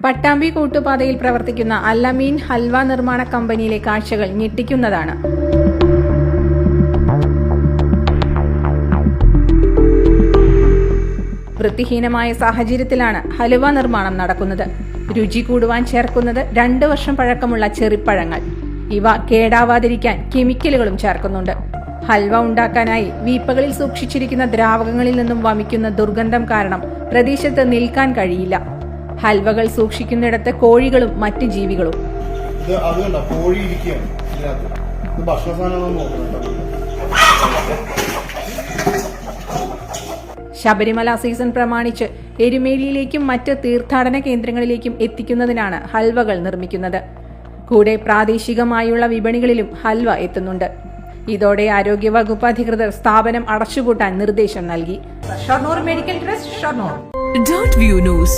പട്ടാമ്പി കൂട്ടുപാതയിൽ പ്രവർത്തിക്കുന്ന അൽ-അമീൻ ഹൽവ നിർമ്മാണ കമ്പനിയിലെ കാഴ്ചകൾ ഞെട്ടിക്കുന്നതാണ്. വൃത്തിഹീനമായ സാഹചര്യത്തിലാണ് ഹലുവ നിർമ്മാണം നടക്കുന്നത്. രുചി കൂടുവാൻ ചേർക്കുന്നത് 2 വർഷം പഴക്കമുള്ള ചെറിപ്പഴങ്ങൾ. ഇവ കേടാവാതിരിക്കാൻ കെമിക്കലുകളും ചേർക്കുന്നുണ്ട്. ഹൽവ ഉണ്ടാക്കാനായി വീപ്പകളിൽ സൂക്ഷിച്ചിരിക്കുന്ന ദ്രാവകങ്ങളിൽ നിന്നും വമിക്കുന്ന ദുർഗന്ധം കാരണം പ്രദേശത്ത് നിൽക്കാൻ കഴിയില്ല. ഹൽവകൾ സൂക്ഷിക്കുന്നിടത്ത് കോഴികളും മറ്റ് ജീവികളും. ശബരിമല സീസൺ പ്രമാണിച്ച് എരുമേലിയിലേക്കും മറ്റ് തീർത്ഥാടന കേന്ദ്രങ്ങളിലേക്കും എത്തിക്കുന്നതിനാണ് ഹൽവകൾ നിർമ്മിക്കുന്നത്. കൂടെ പ്രാദേശികമായുള്ള വിപണികളിലും ഹൽവ എത്തുന്നുണ്ട്. ഇതോടെ ആരോഗ്യവകുപ്പ് അധികൃതർ സ്ഥാപനം അടച്ചുപൂട്ടാൻ നിർദ്ദേശം നൽകി. Shoranur medical trust, Shoranur. Dot View News.